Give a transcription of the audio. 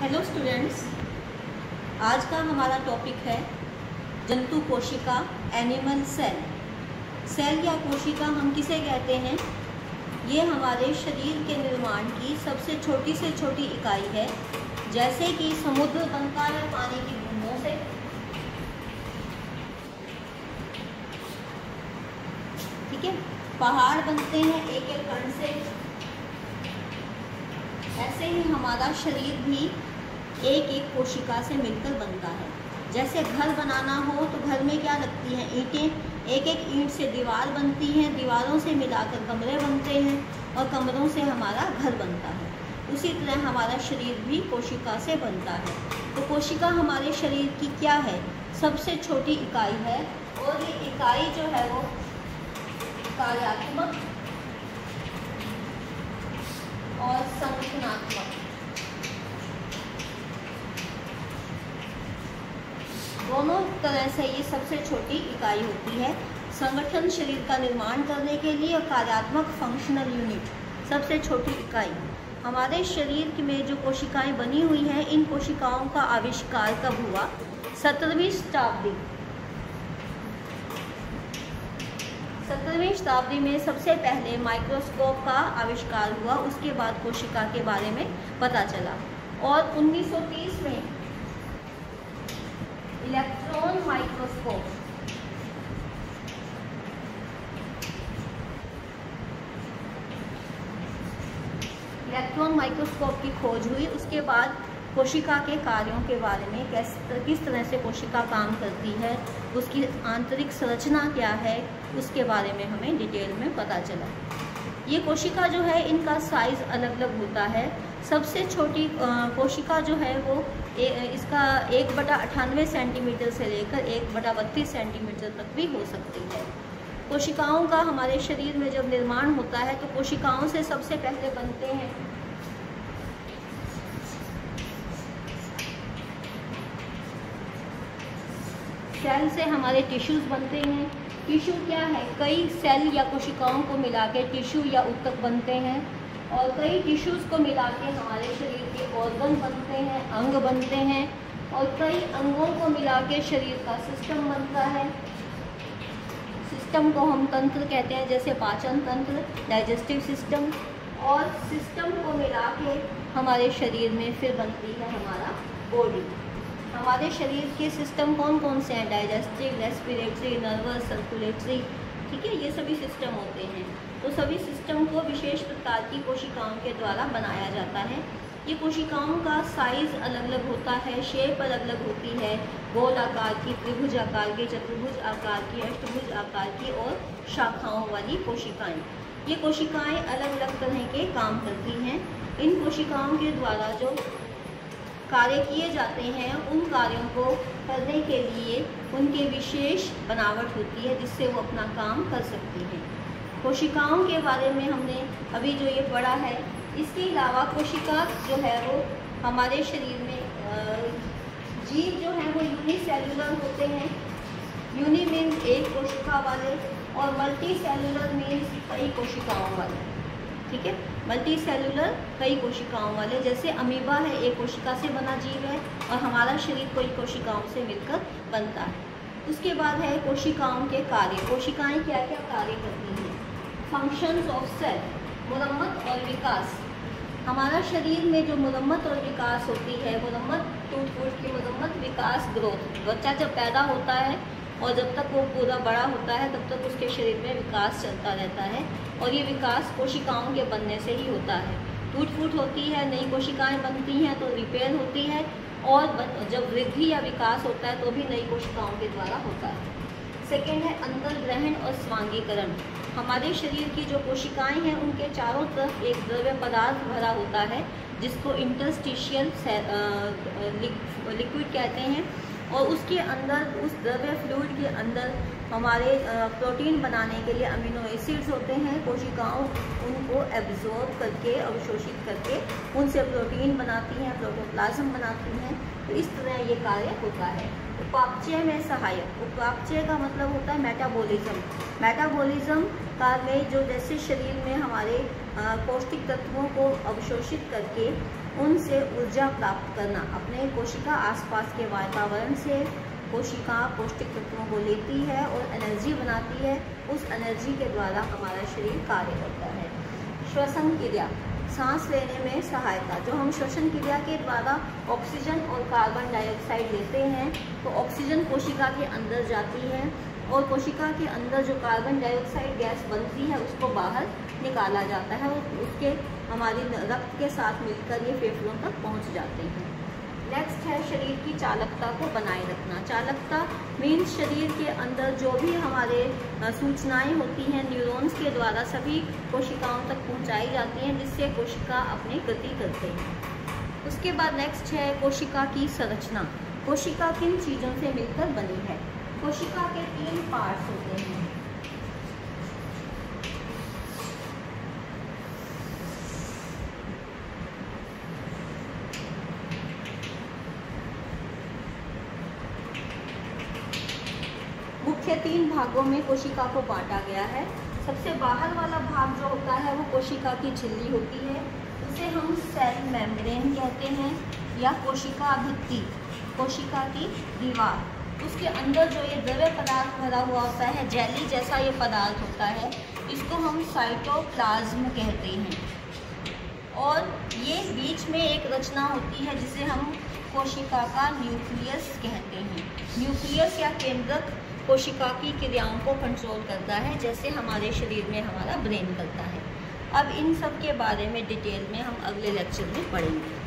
Hello students, आज का हमारा टॉपिक है जंतु कोशिका, एनिमल सेल। सेल या कोशिका हम किसे कहते हैं? ये हमारे शरीर के निर्माण की सबसे छोटी से छोटी इकाई है। जैसे कि समुद्र बनता है पानी की बूंदों से, ठीक है, पहाड़ बनते हैं एक एक कण से, ऐसे ही हमारा शरीर भी एक एक कोशिका से मिलकर बनता है। जैसे घर बनाना हो तो घर में क्या लगती हैं? ईंटें। एक एक ईंट से दीवार बनती हैं, दीवारों से मिलाकर कमरे बनते हैं और कमरों से हमारा घर बनता है। उसी तरह हमारा शरीर भी कोशिका से बनता है। तो कोशिका हमारे शरीर की क्या है? सबसे छोटी इकाई है और ये इकाई जो है वो कार्यात्मक और संगठनात्मक दोनों तरह से ये सबसे छोटी इकाई होती है। संगठन शरीर का निर्माण करने के लिए और कार्यात्मक फंक्शनल यूनिट सबसे छोटी इकाई। हमारे शरीर में जो कोशिकाएं बनी हुई हैं, इन कोशिकाओं का आविष्कार कब हुआ? 17वीं शताब्दी में सबसे पहले माइक्रोस्कोप का आविष्कार हुआ। उसके बाद कोशिका के बारे में पता चला। और 1930 में इलेक्ट्रॉन माइक्रोस्कोप की खोज हुई। उसके बाद कोशिका के कार्यों के बारे में, किस तरह से कोशिका काम करती है, उसकी आंतरिक संरचना क्या है, उसके बारे में हमें डिटेल में पता चला। ये कोशिका जो है, इनका साइज़ अलग अलग होता है। सबसे छोटी कोशिका जो है वो इसका 1/98 सेंटीमीटर से लेकर 1/32 सेंटीमीटर तक भी हो सकती है। कोशिकाओं का हमारे शरीर में जब निर्माण होता है तो कोशिकाओं से सबसे पहले बनते हैं सेल से हमारे टिश्यूज बनते हैं। टिश्यू क्या है? कई सेल या कोशिकाओं को मिला के टिश्यू या ऊतक बनते हैं और कई टिश्यूज़ को मिला के हमारे शरीर के ऑर्गन बनते हैं, अंग बनते हैं और कई अंगों को मिला के शरीर का सिस्टम बनता है। सिस्टम को हम तंत्र कहते हैं, जैसे पाचन तंत्र, डाइजेस्टिव सिस्टम। और सिस्टम को मिला के हमारे शरीर में फिर बनती है हमारा बॉडी। हमारे शरीर के सिस्टम कौन कौन से हैं? डाइजेस्टिव, रेस्पिरेटरी, नर्वस, सर्कुलेटरी, ठीक है, ये सभी सिस्टम होते हैं। तो सभी सिस्टम को विशेष प्रकार की कोशिकाओं के द्वारा बनाया जाता है। ये कोशिकाओं का साइज़ अलग अलग होता है, शेप अलग अलग होती है, गोल आकार की, त्रिभुज आकार की, चतुर्भुज आकार की, अष्टभुज आकार की और शाखाओं वाली कोशिकाएं। ये कोशिकाएं अलग अलग तरह के काम करती हैं। इन कोशिकाओं के द्वारा जो कार्य किए जाते हैं, उन कार्यों को करने के लिए उनके विशेष बनावट होती है, जिससे वो अपना काम कर सकती हैं। कोशिकाओं के बारे में हमने अभी जो ये पढ़ा है, इसके अलावा कोशिका जो है वो हमारे शरीर में जीव जो है वो यूनिसेलुलर होते हैं। यूनि मीन्स एक कोशिका वाले और मल्टी सेलुलर मीन्स कई कोशिकाओं वाले, ठीक है। मल्टी सेलुलर कई कोशिकाओं वाले, जैसे अमीबा है, एक कोशिका से बना जीव है और हमारा शरीर कई कोशिकाओं से मिलकर बनता है। उसके बाद है कोशिकाओं के कार्य। कोशिकाएं क्या क्या कार्य करती हैं? फंक्शंस ऑफ सेल, मुरम्मत और विकास। हमारा शरीर में जो मुरम्मत और विकास होती है, मुरम्मत टूट फूट की मुरम्मत, विकास ग्रोथ। बच्चा जब पैदा होता है और जब तक वो पूरा बड़ा होता है तब तक उसके शरीर में विकास चलता रहता है और ये विकास कोशिकाओं के बनने से ही होता है। टूट फूट होती है, नई कोशिकाएं बनती हैं तो रिपेयर होती है, और जब वृद्धि या विकास होता है तो भी नई कोशिकाओं के द्वारा होता है। सेकेंड है अंतर्ग्रहण और स्वांगीकरण। हमारे शरीर की जो कोशिकाएं हैं उनके चारों तरफ एक द्रव्य पदार्थ भरा होता है, जिसको इंटरस्टिशियल लिक्विड कहते हैं, और उसके अंदर, उस द्रव्य फ्लूइड के अंदर हमारे प्रोटीन बनाने के लिए अमीनो एसिड्स होते हैं। कोशिकाओं उनको एब्जॉर्ब करके, अवशोषित करके उनसे प्रोटीन बनाती हैं, प्रोटोप्लाज्म बनाती हैं। तो इस तरह ये कार्य होता है। उपापचय में सहायक। उपापचय का मतलब होता है मेटाबॉलिज्म। मेटाबॉलिज्म कार्बेज जो जैसे शरीर में हमारे पौष्टिक तत्वों को अवशोषित करके उनसे ऊर्जा प्राप्त करना। अपने कोशिका आसपास के वातावरण से कोशिका पौष्टिक तत्वों को लेती है और एनर्जी बनाती है। उस एनर्जी के द्वारा हमारा शरीर कार्य करता है। श्वसन क्रिया, सांस लेने में सहायता। जो हम श्वसन क्रिया के द्वारा ऑक्सीजन और कार्बन डाइऑक्साइड लेते हैं तो ऑक्सीजन कोशिका के अंदर जाती है और कोशिका के अंदर जो कार्बन डाइऑक्साइड गैस बनती है उसको बाहर निकाला जाता है और उसके हमारे रक्त के साथ मिलकर ये फेफड़ों तक पहुंच जाते हैं। नेक्स्ट है शरीर की चालकता को बनाए रखना। चालकता मीन्स शरीर के अंदर जो भी हमारे सूचनाएं होती हैं न्यूरॉन्स के द्वारा सभी कोशिकाओं तक पहुंचाई जाती हैं, जिससे कोशिका अपनी गति करते हैं। उसके बाद नेक्स्ट है कोशिका की संरचना। कोशिका किन चीज़ों से मिलकर बनी है? कोशिका के 3 पार्ट्स होते हैं। मुख्य 3 भागों में कोशिका को बांटा गया है। सबसे बाहर वाला भाग जो होता है वो कोशिका की झिल्ली होती है, उसे हम सेल मेम्ब्रेन कहते हैं या कोशिका भित्ति, कोशिका की दीवार। उसके अंदर जो ये द्रव्य पदार्थ भरा हुआ होता है, जेली जैसा ये पदार्थ होता है, इसको हम साइटोप्लाज्म कहते हैं। और ये बीच में एक रचना होती है जिसे हम कोशिका का न्यूक्लियस कहते हैं। न्यूक्लियस या केंद्रक कोशिका की क्रियाओं को कंट्रोल करता है, जैसे हमारे शरीर में हमारा ब्रेन करता है। अब इन सब के बारे में डिटेल में हम अगले लेक्चर में पढ़ेंगे।